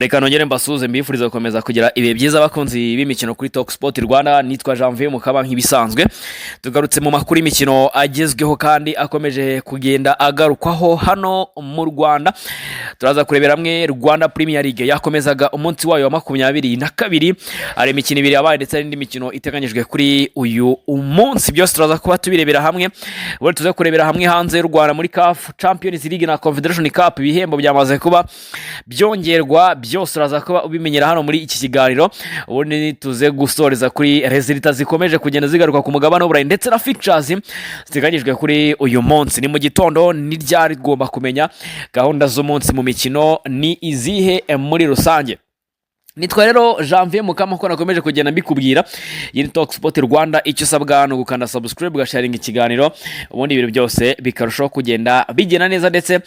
Reka nongere mbasuze mbifuriza gukomeza kugira ibihe byiza bakunzi b'imikino kuri Talk Sport Rwanda. Nitwa Janvier Mukaba nk'ibisanzwe, tugarutse mu makuru y'imikino agezweho kandi akomeje kugenda agarukwaho hano mu Rwanda. Turaza kurebera hamwe Rwanda Premier League yakomezaga umunsi wayo wa 22, ari imikino ibiri yabaye ndetse n'indi mikino iteganyijwe kuri uyu umunsi. Byose turaza kuba tubirebera hamwe, buri tuze kurebera hamwe hanze y'u Rwanda muri CAF Champions League na Confederation Cup. Ibihembo byamaze kuba byongerwa, byose uraza kuba ubimenyera hano muri iki kiganiro. Ubundi tuze gusoreza kuri resultats zikomeje kugenda zigaruka ku mugabane w'Uburayi ndetse na fixtures ziteganyijwe kuri uyu munsi. Ni mu gitondo ni ryari gomba kumenya gahunda z'umunsi mu mikino ni izihe muri rusange. Nitwa rero Janvier Mukama ko nakomeje kugenda mbikubwira. Iyi Talk Sport Rwanda, icyo usabwa no gukanda subscribe ugasharinga ikiganiro, ubundi ibintu byose bikarushaho kugenda bigena neza ndetse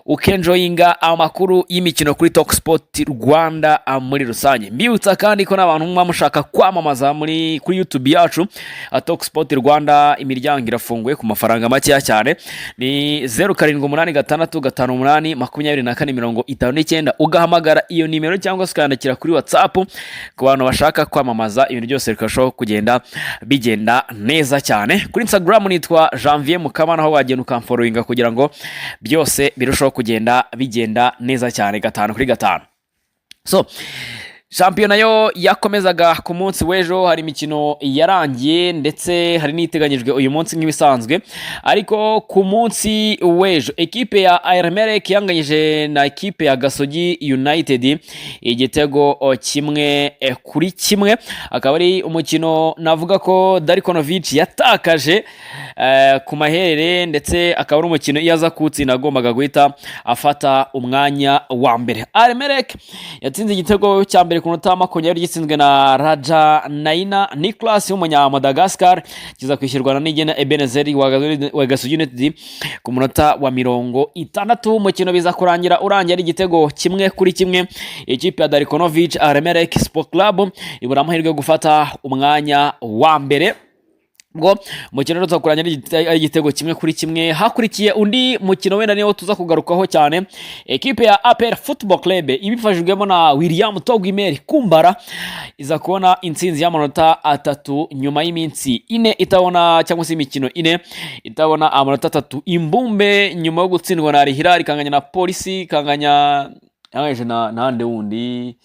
ukenjoyinga amakuru y'imikino kuri Talk Sport Rwanda muri rusange. Mbibutsa kandi ko n'abantu mushaka kwamamaza kuri YouTube yacu Talk Sport Rwanda, imiryango irafunguye ku mafaranga make cyane. Ni 0786582459 ugahamagara iyo nimero cyangwa se ukandikira kuri WhatsApp ku bantu bashaka kwamamaza. Ibintu byose bikarushaho kugenda bigenda neza cyane. Kuri Instagram nitwa Janvier Mukama, naho wagenda ukamfollowinga kugira ngo byose birushaho kugenda bigenda neza cyane 5 kuri 5. So shampiyona yo yakomezaga ku munsi w'ejo, hari imikino yarangiye ndetse hari n'iteganyijwe uyu munsi nk'ibisanzwe. Ariko ku munsi w'ejo ekipe ya Airmelek yanganyije na ekipe ya Gasogi United igitego 1-1. Akaba ari umukino navuga ko Darikonovic yatakaje ku maherere, ndetse akaba ari umukino yaza kutsinda agombaga guhita afata umwanya wa mbere. Airmelek yatsinze igitego cya mbere ku munota 20 gitsinzwe na Raja Naina Nicolas w'umunya Madagascar, kiza kwishyirwa na Nigena Ebenezeri wa Gasogi United ku munota wa 60. Umukino biza kurangira urangira igitego 1-1. Ikipe ya Darikonovic Airmelek Sport Club ibura amahirwe yo gufata umwanya wa mbere. Ngo umukino rero kurangira igitego 1-1. Hakurikiye undi mukino wenda niwo tuza kugarukaho cyane. Ekipe ya APR Football Club ibifashijwemo na William Togwimeri Kumbara iza kubona intsinzi y'amanota 3 nyuma y'iminsi 4 itabona, cyangwa se imikino 4 itabona amanota 3 imbumbe, nyuma yo gutsindwa na Al Hilal, kanganya na Polisi, kanganya nande wundi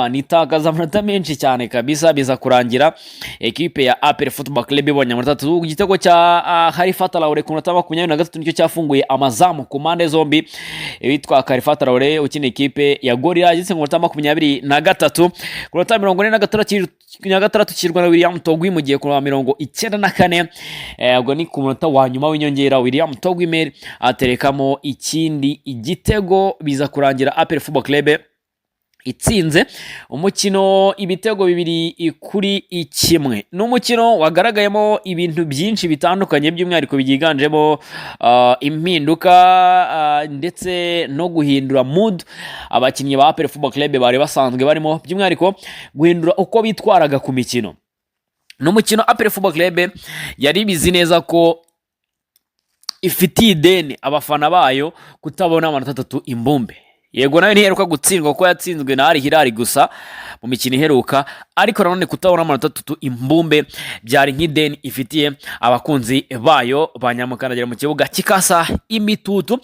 nitakaza amanota menshi cyane kabisa. Biza kurangira ekipe ya APR Football Club ibonye amanota 3. Igitego cya Khalifa Traore ku munota 23 nicyo cyafunguye amazamu ku mpande zombi. Witwa Khalifa Traore ukina ekipe ya Gorilla gitse ku munota 23. Ku munota 46 kirwa na William Togwi mu gihe ku 94 ubwo ni ku munota wa nyuma w'inyongera William Togwimeri aterekamo ikindi igitego. Biza kurangira APR Football Club itsinze umukino ibitego 2-1. N'umukino wagaragayemo ibintu byinshi bitandukanye, by'umwihariko byiganjemo impinduka ndetse no guhindura mood abakinnyi ba APR Football Club bari basanzwe barimo, by'umwihariko guhindura uko bitwaraga ku mikino. N'umukino APR Football Club yari bizi neza ko ifitiye ideni abafana bayo kutabona amanota 3 imbumbe. Yego nayo ntiheruka gutsindwa kuko yatsinzwe na Al Hilal gusa mu mikino iheruka, ariko nanone kutabona amanota 3 imbumbe byari nk'ideni ifitiye abakunzi bayo. Banyamukandagira mu kibuga kikasa imitutu,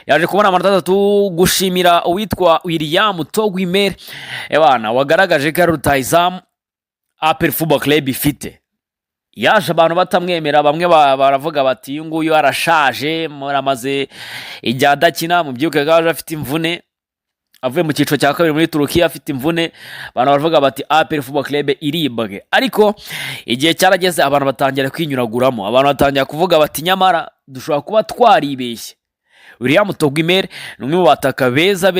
yaje kubona amanota 3 gushimira uwitwa William Togwimeri wagaragaje ko rutayizamu APR Football Club ifite. Yaje abantu batamwemera, bamwe baravuga bati uyu nguyu arashaje, muramaze ijya adakina. Mu byuke gaje afite imvune, avuye mu cyiciro cya kabiri muri Turukiya afite imvune. Abantu baravuga bati APR Football Club iribwe, ariko igihe cyarageze abantu batangira kwinyuraguramo. Abantu batangira kuvuga bati nyamara dushobora kuba twaribeshye. William Togwimeri ni umwe mu bataka beza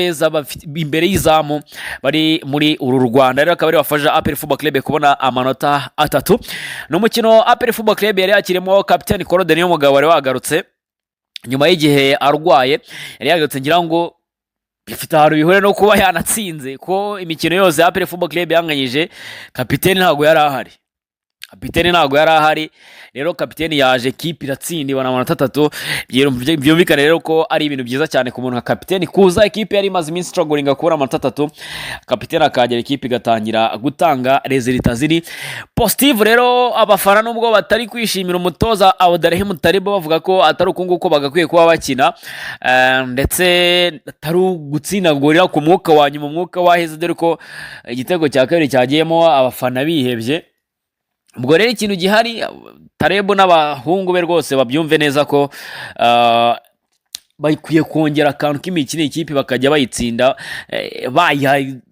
imbere y'izamu bari muri uru Rwanda, rero akaba ari wafasha APR Football Club kubona amanota 3. N'umukino APR Football Club yari yakirimo kapiteni Claude Niyomugabo wari wagarutse nyuma y'igihe arwaye. Yari yagarutse ngira ngo bifite ahantu bihure no kuba yanatsinze, ko imikino yose APR Football Club yanganyije kapiteni ntago yari ahari. kapiteni ntabwo yari ahari, rero kapiteni yaje, kipe iratsinda ibona amanota 3. Byumvikane rero ko ari ibintu byiza cyane ku muntu nka kapiteni kuza ikipe yari imaze iminsi struggling kubona amanota 3, kapiteni akagera ikipe igatangira gutanga resulta ziri positive. Rero abafana nubwo batari kwishimira umutoza Abdelrahim Taribo bavuga ko atari ukunguko bagakwiye kuba bakina, ndetse atari gutsinagurira ku mwuka wa nyuma, umwuka waheze, dore ko igitego cya kabiri cyagiyemo abafana bihebye. Ubwo rero ikintu gihari, Tarebo n'abahungu be rwose babyumve neza ko bakwiye kongera akantu k'imikino ikipe bakajya bayitsinda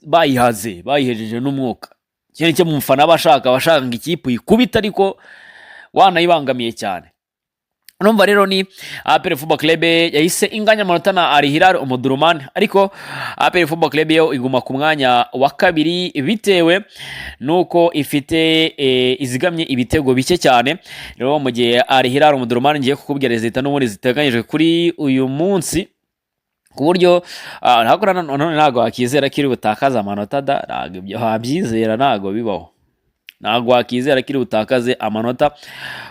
bayihejeje n'umwuka. Ikintu cyo mu mufana bashaka ngo ikipe uyikubita ariko wanayibangamiye cyane. Urumva rero ni APR Football Club yahise inganya amanota na Al Hilal Omdurman, ariko APR Football Club yo iguma ku mwanya wa kabiri bitewe nuko ifite izigamye ibitego bike cyane. Rero mu gihe Al Hilal Omdurman ngiye kukubwira resulta n'ubundi ziteganyijwe kuri uyu munsi, ku buryo ntabwo wakizera kiri butakaza amanota da, ntabwo ibyo wabyizera, ntabwo bibaho, ntabwo wakizera kiri butakaze amanota.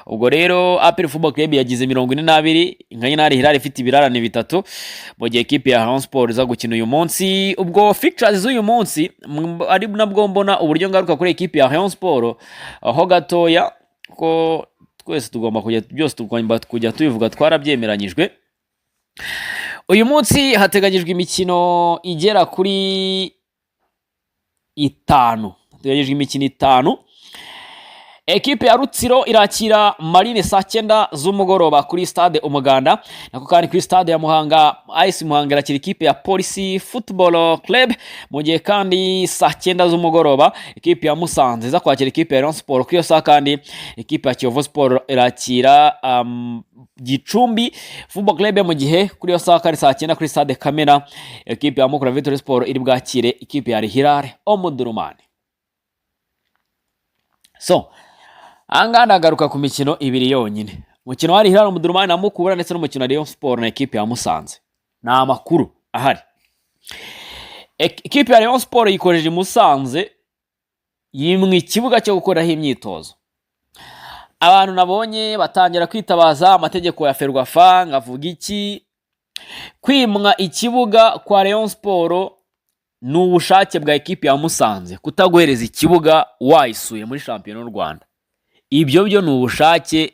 Ubwo rero APR Football Club yagize 42, inganya na Al Hilal ifite ibirarane 3, mu gihe equipe ya Rayon Sport iza gukina uyu munsi. Ubwo fixtures z'uyu munsi ari nabwo mbona uburyo ngaruka kuri equipe ya Rayon Sport aho gatoya, ko twese tugomba kujya tubivuga, twarabyemeranyijwe. Uyu munsi hateganyijwe imikino igera kuri 5, hateganyijwe imikino 5. Ekipe ya Rutsiro irakira Marine saa 9 z'umugoroba kuri stade Umuganda, nako kandi kuri stade ya Muhanga AS Muhanga irakira ikipe ya Police Football Club, mu gihe kandi saa 9 z'umugoroba ekipe ya Musanze iza kwakira ikipe ya Rayon Sport. Kuri saa kandi ekipe ya Kiyovu Sport irakira Gicumbi Football Club, mu gihe kuri saa kandi saa 9 kuri stade Kamena ekipe ya Mukura Victory Sport iri bwakire ikipe ya Al Hilal Omdurman. So anga ndagaruka ku mikino 2 yonyine, umukino wa Al Hilal Omdurman na Mukura ndetse n'umukino wa Rayon Sport na ekipe ya Musanze. Na amakuru ahari, ekipe ya Rayon Sport yikoreje Musanze, yimwe ikibuga cyo gukoraho imyitozo. Abantu nabonye batangira kwitabaza amategeko ya Ferwafa, ngavuga iki, kwimwa ikibuga kwa Rayon Sport ni ubushake bwa ekipe ya Musanze kutaguhereza ikibuga wayisuye muri shampiyona y'u Rwanda. Ibyo byo ni ubushake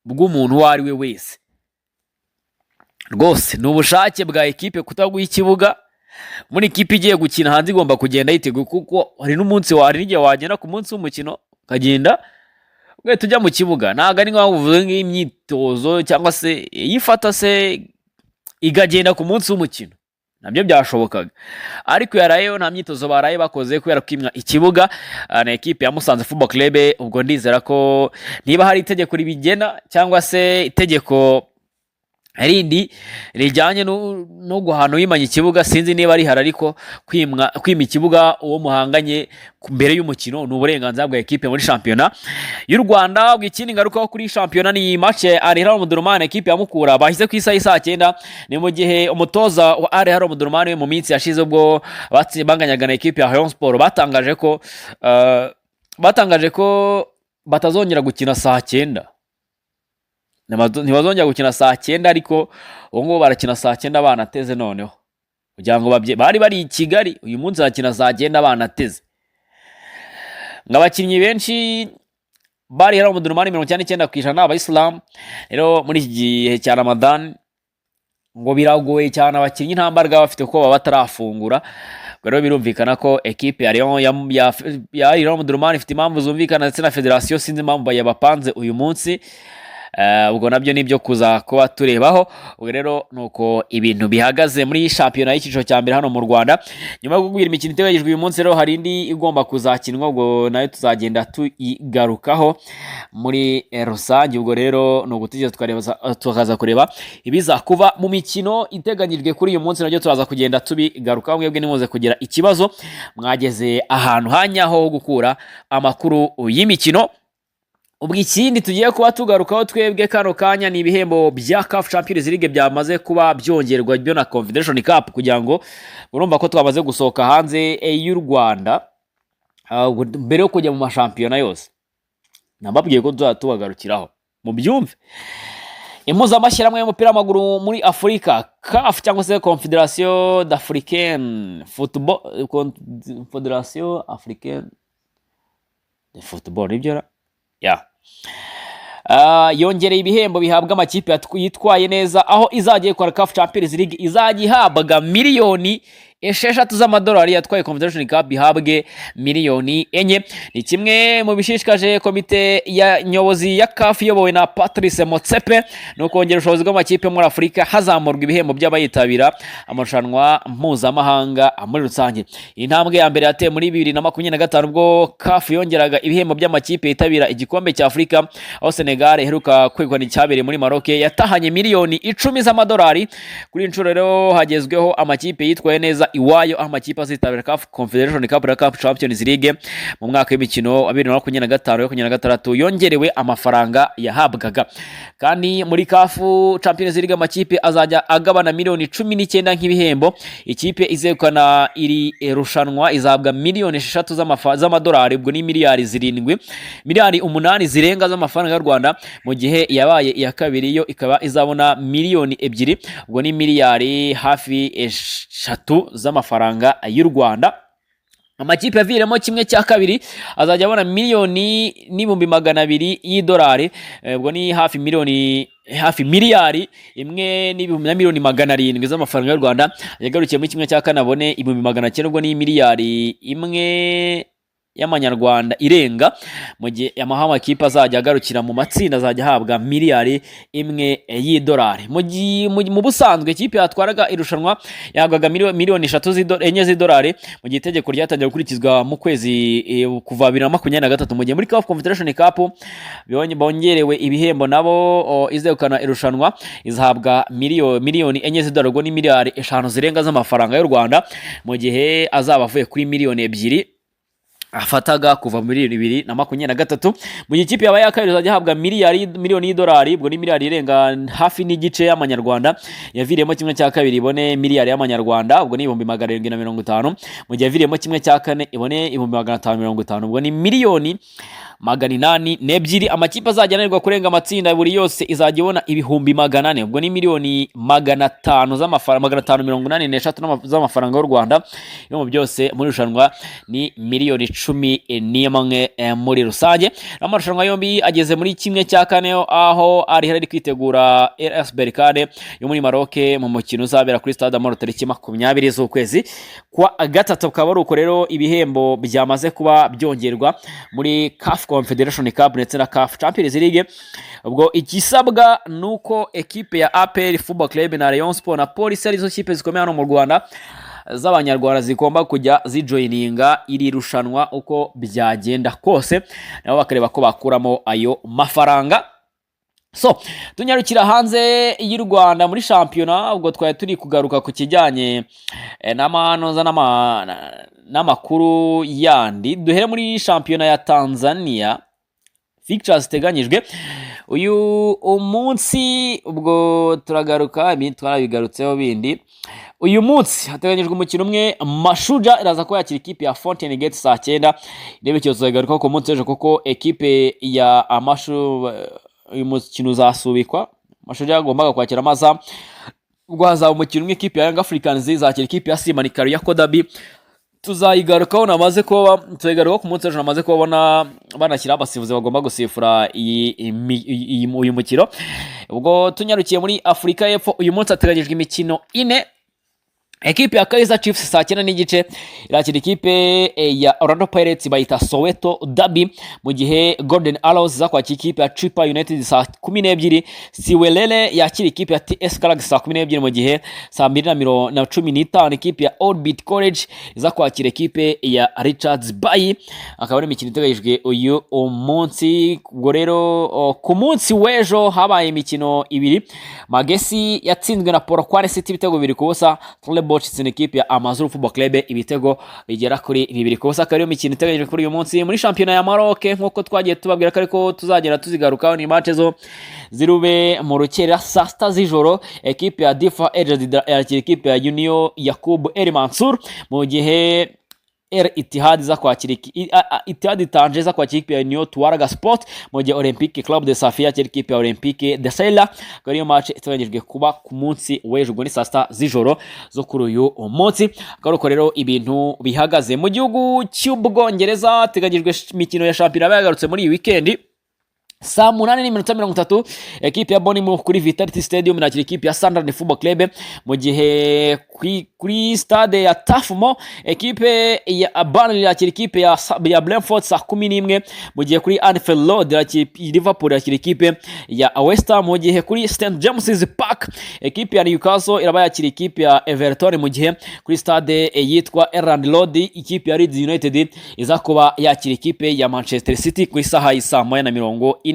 bw'umuntu uwo ari we wese, rwose ni ubushake bwa ekipe kutaguha ikibuga muri ekipe igiye gukina hanze, igomba kugenda yiteguye, kuko hari n'umunsi n'igihe wagenda ku munsi w'umukino ukagenda ugahita ujya mu kibuga. Ntabwo ari nk'aho uvuze nk'imyitozo cyangwa se yifata se igagenda ku munsi w'umukino, nabyo byashobokaga, ariko yarayeho nta myitozo baraye bakoze kubera kwimwa ikibuga na ekipe ya Musanze Football Club. Ubwo ndizera ko niba hari itegeko ribigena cyangwa se itegeko rindi rijyanye no guhana uyimanya ikibuga, sinzi niba ari hari, ariko kwima ikibuga uwo muhanganye mbere y'umukino ni uburenganzira bwa ekipe muri shampiyona y'u Rwanda. Bw'ikindi ngarukaho kuri shampiyona ni match Al Hilal Omdurman ekipe ya Mukura bahise ku isaha 9, ni mu gihe umutoza wa Al Hilal Omdurman mu minsi yashize ubwo banganyaga na ekipe ya Rayon Sport batangaje ko batazongera gukina saa 9, ntibazongera gukina saa 9, ariko ubu ngubu barakina saa 9 banateze. Noneho kugira ngo bari i Kigali, uyu munsi barakina saa 9 banateze. Abakinnyi benshi bari Al Hilal Omdurman 99% n'abayisilamu. Rero muri iki gihe cya Ramadan ngo biragoye cyane, abakinnyi nta mbaraga bafite ko baba batarafungura. Rero birumvikana ko ekipe ya Al Hilal Omdurman ifite impamvu zumvikana ndetse na federasiyo sinzi impamvu yabapanze uyu munsi. Ubwo nabyo nibyo kuza kuba turebaho. Ubwo rero nuko ibintu bihagaze muri shampiyona y'ikiciro cya mbere hano mu Rwanda. Nyuma yo kugwira imikino iteganyijwe uyu munsi, rero hari indi igomba kuzakinwa, ubwo nayo tuzagenda tuyigarukaho muri rusange. Ubwo rero no gutegereza tukaza kureba ibiza kuba mu mikino iteganyijwe kuri uyu munsi, nabyo turaza kugenda tubigarukaho. Mwebwe nimuze kugira ikibazo mwageze ahantu hanyaho ho gukura amakuru y'imikino. Ubwo ikindi tugiye kuba tugarukaho twebwe kano kanya ni ibihembo bya CAF Champions League byamaze kuba byongerwa byo na Confederation Cup, kugira ngo urumva ko twamaze gusohoka hanze y'u Rwanda mbere yo kujya mu mashampiyona yose. nababwiye ko tuzagarukiraho mu byumve. Impuzamashyirahamwe y'umupira w'amaguru muri Afurika CAF cyangwa se Confederation d'Africaine Football, Confederation Africaine de Football nibyo yongereye ibihembo bihabwa amakipe yitwaye neza, aho izagiye kwa CAF Champions League izajya ihabwa miliyoni 6 z'amadolari, yatwaye Confederation Cup bihabwe miliyoni 4. Ni kimwe mu bishishikaje komite ya nyobozi ya CAF iyobowe na Patrice Motsepe no kongera ubushobozi bw'amakipe muri Afurika, hazamurwa ibihembo by'abayitabira amarushanwa mpuzamahanga muri rusange. Intambwe ya mbere yateye muri 2025 ubwo CAF yongeraga ibihembo by'amakipe yitabira igikombe cya Afurika, aho Senegal iheruka kwegukana icyabereye muri Maroc yatahanye miliyoni 10 z'amadolari. Kuri inshuro rero hagezweho amakipe yitwaye neza iwayo, aho amakipe azitabira CAF Confederation Cup na CAF Champions League mu mwaka w'imikino wa 2025-2026 yongerewe amafaranga yahabwaga. Kandi muri CAF Champions League amakipe azajya agabana miliyoni 19 nk'ibihembo. Ikipe izekana iri rushanwa izahabwa miliyoni 6 z'amadolari, ubwo ni miliyari 7, miliyari 8 zirenga z'amafaranga y'u Rwanda, mu gihe yabaye iya kabiri yo ikaba izabona miliyoni 2, ubwo ni miliyari hafi 3 z'amafaranga y'u Rwanda. Amakipe yaviremo kimwe cya kabiri azajya abona miliyoni n'ibihumbi 200 y'idolari, ubwo ni hafi miliyari 1 n'ibihumbi na miliyoni 700 z'amafaranga y'u Rwanda. Yagarukiye muri kimwe cya kane abone ibihumbi 900, ubwo ni miliyari 1 y'amanyarwanda irenga, mu gihe amakipe azajya agarukira mu matsinda azajya ahabwa miliyari 1 y'idolari. Mu busanzwe ikipe yatwaraga irushanwa yahabwaga miliyoni 4 z'idolari, mu gihe itegeko ryatangiye gukurikizwa mu kwezi kuva 2023. Mu gihe muri CAF Confederation Cup bongerewe ibihembo, nabo izegukana irushanwa izahabwa miliyoni 4 z'idolari, ubwo ni miliyari 5 zirenga z'amafaranga y'u Rwanda, mu gihe azaba avuye kuri miliyoni 2 afataga kuva muri 2023. Mu gihe ikipe yabaye akabiri izajya ahabwa miliyoni y'idolari, ubwo ni miliyari irenga hafi n'igice y'amanyarwanda. Yaviriyemo kimwe cya kabiri ibone miliyari y'amanyarwanda, ubwo ni 750. Mu gihe yaviriyemo kimwe cya kane ibone 550, ubwo ni miliyoni 802. Amakipe azajya ananirwa kurenga amatsinda buri yose izajya ibona ibihumbi 400, ubwo ni miliyoni 500 z'amafaranga, 583 z'amafaranga y'u Rwanda. Mu byose muri rushanwa ni miliyoni 11 muri rusange. Amarushanwa yombi ageze muri kimwe cya kane, aho ari kwitegura RS Berkane yo muri Maroc mu mukino uzabera kuri Stade Amahoro tariki 20 z'ukwezi kwa gatatu. Ukaba uko rero ibihembo byamaze kuba byongerwa muri CAF Confederation Cup ndetse na CAF Champions League. Ubwo igisabwa nuko ekipe ya APR Football Club na Rayon Sport na Police arizo kipe zikomeye hano mu Rwanda z'abanyarwanda zigomba kujya zijoininga iri rushanwa uko byagenda kose, nabo bakareba ko bakuramo ayo mafaranga. So tunyarukira hanze y'u Rwanda muri shampiyona, ubwo twari turi kugaruka ku kijyanye n'amanoza n'amakuru yandi. Duhere muri shampiyona ya Tanzania, fixtures teganyijwe uyu umunsi, ubwo turagaruka twarabigarutseho bindi. Uyu munsi hateganyijwe umukino umwe, Mashujaa iraza ko yakira ikipe ya Fountain Gate saa 9. Rebe cyo tuzagaruka ku munsi ejo, kuko ekipe ya Amashu uyu mukino uzasubikwa. Mashujaa agombaga kwakira Amaza, ubwo hazaba umukino umwe, ikipe ya Young Africans izakira ikipe ya Simba Nikari ya Kodabi. Tuzayigarukaho namaze ko tuzayigarukaho ku munsi ejo, namaze ko banashyira abasifuzi bagomba gusifura uyu mukino. Ubwo tunyarukiye muri Afurika y'Epfo, uyu munsi hateganyijwe imikino 4. Ekipe ya Kaizer Chiefs saa 9 n'igice irakira ikipe ya Orlando Pirates bayita Soweto Derby, mu gihe Golden Arrows za kwakira ikipe ya Tripa United saa 12. Siwelele yakira ikipe ya TS Galaxy saa 12, mu gihe saa 2:15 ikipe ya Old Bit College za kwakira ikipe ya Richards Bay. Akaba ari imikino iteganyijwe uyu munsi. Ubwo rero ku munsi w'ejo habaye imikino 2. Magesi yatsinzwe na Polokwane City ibitego 2-0. Bochitse n'ikipe ya Amazuru Football Club ibitego bigera kuri 2-0. Akaba ariyo mikino iteganyijwe kuri uyu munsi muri shampiyona ya Maroc, nkuko twagiye tubabwira ko ariko tuzagera tuzigarukaho. Ni match zo zirube mu rukera saa 6 z'ijoro. Ekipe ya Difa Edge yakira ikipe ya Union Yakub El Mansour, mu gihe Ittihad iza kwakira Ittihad Tanger iza kwakira ikipe ya New Tuareg Sport, mu gihe Olympique Club de Safia yakira ikipe ya Olympique de Sahel. Iyo match iteganyijwe kuba ku munsi w'ejo ni saa sita z'ijoro zo kuri uyu munsi. Akaruko rero ibintu bihagaze mu gihugu cy'Ubwongereza, teganyijwe imikino ya shampiyona yagarutse muri iyi weekend. Saa 8:30 ekipe ya Bournemouth kuri Vitality Stadium na ekipe ya Sunderland Football Club, mu gihe kuri stade ya Turf Moor ekipe ya Burnley yakira ekipe ya Brentford saa 11, mu gihe kuri Anfield Road Liverpool yakira ekipe ya West Ham, mu gihe kuri St James's Park ekipe ya Newcastle iraba yakira ekipe ya Everton, mu gihe kuri stade yitwa Elland Road ekipe ya Leeds United iza kuba yakira ekipe ya Manchester City ku isaha y'isa 4:45.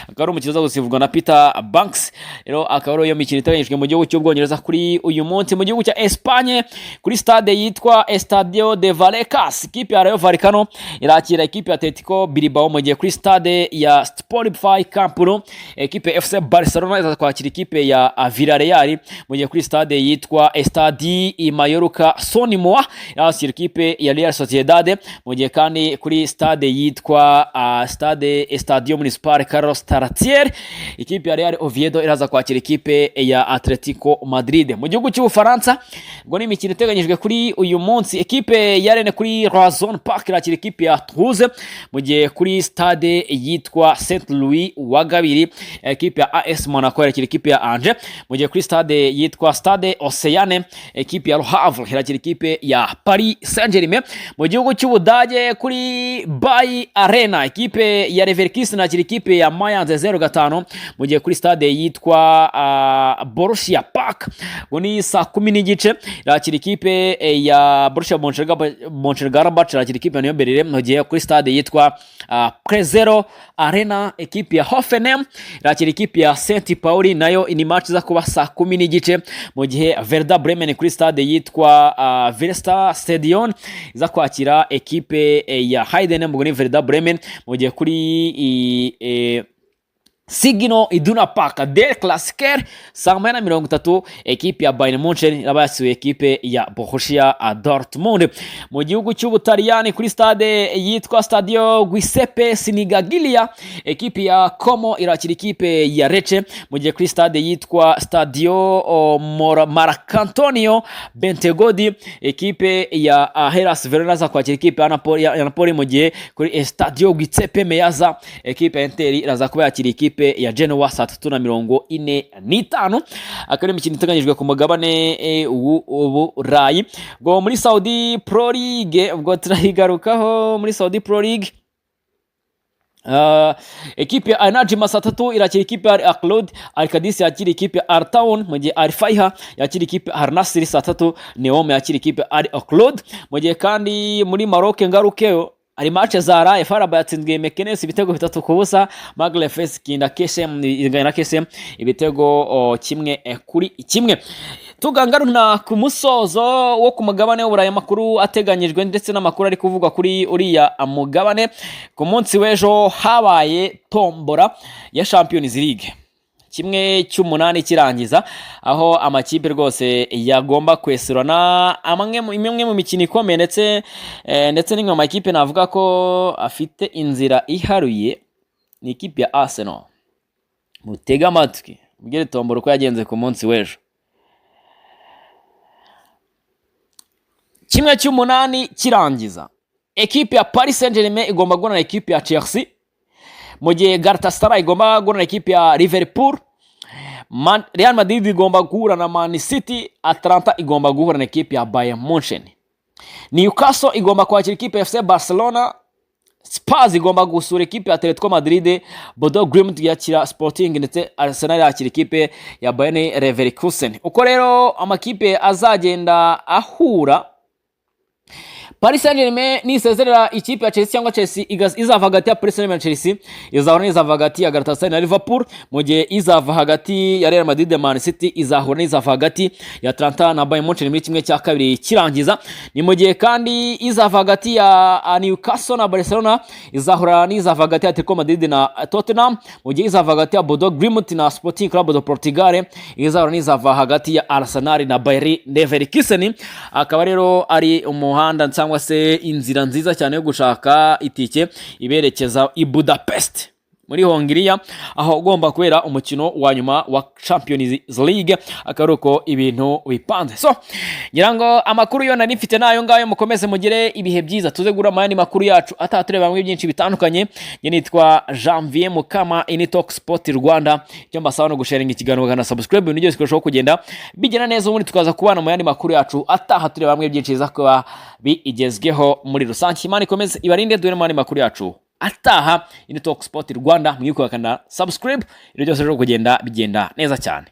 akaba umukino uza gusifurwa na Peter Banks. Rero akaba iyo mikino iteganyijwe mu gihugu cy'Ubwongereza kuri uyu munsi. Mu gihugu cya Espagne kuri stade yitwa Estadio de Vallecas ekipe ya Rayo Vallecano irakira ekipe ya Atletico Bilbao, mu gihe kuri stade ya Spotify Camp Nou ekipe FC Barcelona iza kwakira ekipe ya Villarreal, mu gihe kuri stade yitwa Estadi Mallorca Son Moa irakira ekipe ya Real Sociedad, mu gihe kandi kuri stade yitwa stade Estadio Municipal Carlos Tartier ekipe ya Real Oviedo iraza kwakira ekipe ya Atletico Madrid. Mu gihugu cy'Ubufaransa ngo ni imikino iteganyijwe kuri uyu munsi, ekipe ya Rennes kuri Razon Park irakira ekipe ya Toulouse, mu gihe kuri stade yitwa Saint Louis wa Gabiri ekipe ya AS Monaco irakira ekipe ya Angers, mu gihe kuri stade yitwa Stade Océane ekipe ya Le Havre irakira ekipe ya Paris Saint-Germain. Mu gihugu cy'Ubudage kuri Bay Arena ekipe ya Leverkusen irakira ekipe ya Mayence 05, mu gihe kuri stade yitwa Borussia Park ngo ni saa 10:30 irakira ekipe ya Borussia Mönchengladbach irakira ekipe ya Nyoberere, mu gihe kuri stade yitwa Prezero Arena ekipe ya Hoffenheim irakira ekipe ya St Pauli, nayo ni match za kuba saa 10:30, mu gihe Werder Bremen kuri stade yitwa Weser Stadion iza kwakira ekipe ya Heidenheim ngo ni Werder Bremen, mu gihe kuri Signal Iduna Park Der Klassiker saa 8:30 ekipe ya Bayern Munchen iraba yasuye ekipe ya Borussia Dortmund. Mu gihugu cy'Ubutaliyani kuri stade yitwa Stadio Giuseppe Sinigaglia ekipe ya Como irakira ekipe ya Lecce, mu gihe kuri stade yitwa Stadio Marcantonio Bentegodi ekipe ya Hellas Verona za kwakira ekipe ya Napoli, mu gihe kuri Stadio Giuseppe Meazza ekipe ya Inter iraza kuba yakira ekipe ya Genoa saa 3:45. akaba imikino iteganyijwe ku mugabane w'Uburayi. Ngo muri Saudi Pro League ubwo turahigarukaho muri Saudi Pro League ekipe ya Al-Najm saa 3 irakira ekipe ya Al-Qadis, Al-Qadis yakira ekipe ya Al-Taun, mu gihe Al-Faiha yakira ekipe ya Al-Nassr saa 3, Neom yakira ekipe ya Al-Oklud. Mu gihe kandi muri Maroc ngarukeyo ari match zara FAR yatsinzwe Mekenes ibitego 3-0, Maghreb FS kinda KSM ingana KSM ibitego kimwe kuri kimwe. Tugangaruna ku musozo wo ku mugabane w'Uburayi makuru ateganyijwe ndetse n'amakuru ari kuvugwa kuri uriya mugabane. Ku munsi w'ejo habaye tombora ya Champions League 1/8 kirangiza, aho amakipe rwose yagomba kwesurana imwe mu mikino ikomeye ndetse n'imwe amakipe navuga ko afite inzira iharuye ni ikipe ya Arsenal. Mutega amatwi mugire tombora uko yagenze ku munsi w'ejo. 1/8 kirangiza ekipe ya Paris Saint-Germain igomba guhura na ekipe ya Chelsea, mu gihe Galatasaray igomba guhura na ekipe ya Liverpool, Real Madrid igomba guhura na Man City, Atalanta igomba guhura na ekipe ya Bayern Munchen, Newcastle igomba kwakira ekipe ya FC Barcelona, Spurs igomba gusura ekipe ya Atletico Madrid, Bodo Glimt yakira Sporting, ndetse Arsenal yakira ekipe ya Bayern Leverkusen. Uko rero amakipe azagenda ahura, Paris Saint-Germain nisezerera ikipe ya Chelsea cyangwa Chelsea izava hagati ya Paris Saint-Germain na Chelsea, izahura n'izava hagati ya Galatasaray na Liverpool, mu gihe izava hagati ya Real Madrid na Man City izahura n'izava hagati ya Atalanta na Bayern Munchen muri 1/2 kirangiza. Ni mu gihe kandi izava hagati ya Newcastle na Barcelona izahura n'izava hagati ya Atletico Madrid na Tottenham, mu gihe izava hagati ya Bodo Glimt na Sporting Club de Portugal izahura n'izava hagati ya Arsenal na Bayer Leverkusen. Akaba rero ari umuhanda cyangwa se inzira nziza cyane yo gushaka itike iberekeza i Budapest muri Hongiriya, aho ugomba kubera umukino wa nyuma wa Champions League. Akaruko ibintu bipanze. So ngira ngo amakuru yo nari mfite nayo ngayo, mukomeze mugire ibihe byiza, tuze gura amayandi makuru yacu atatureba bamwe byinshi bitandukanye. Nge nitwa Janvier Mukama Initalk Sport Rwanda. Cyo mbasaba no gusharinga ikiganiro kana subscribe, ibintu byose kurushaho kugenda bigena neza, ubundi tukaza kubana mu yandi makuru yacu ataha tureba bamwe byinshi za kuba bigezweho muri rusange. Imana ikomeze ibarinde, duhere mu yandi makuru yacu ataha. Initalk Sport Rwanda, mwikubakana subscribe, ibintu byose kugenda bigenda neza cyane.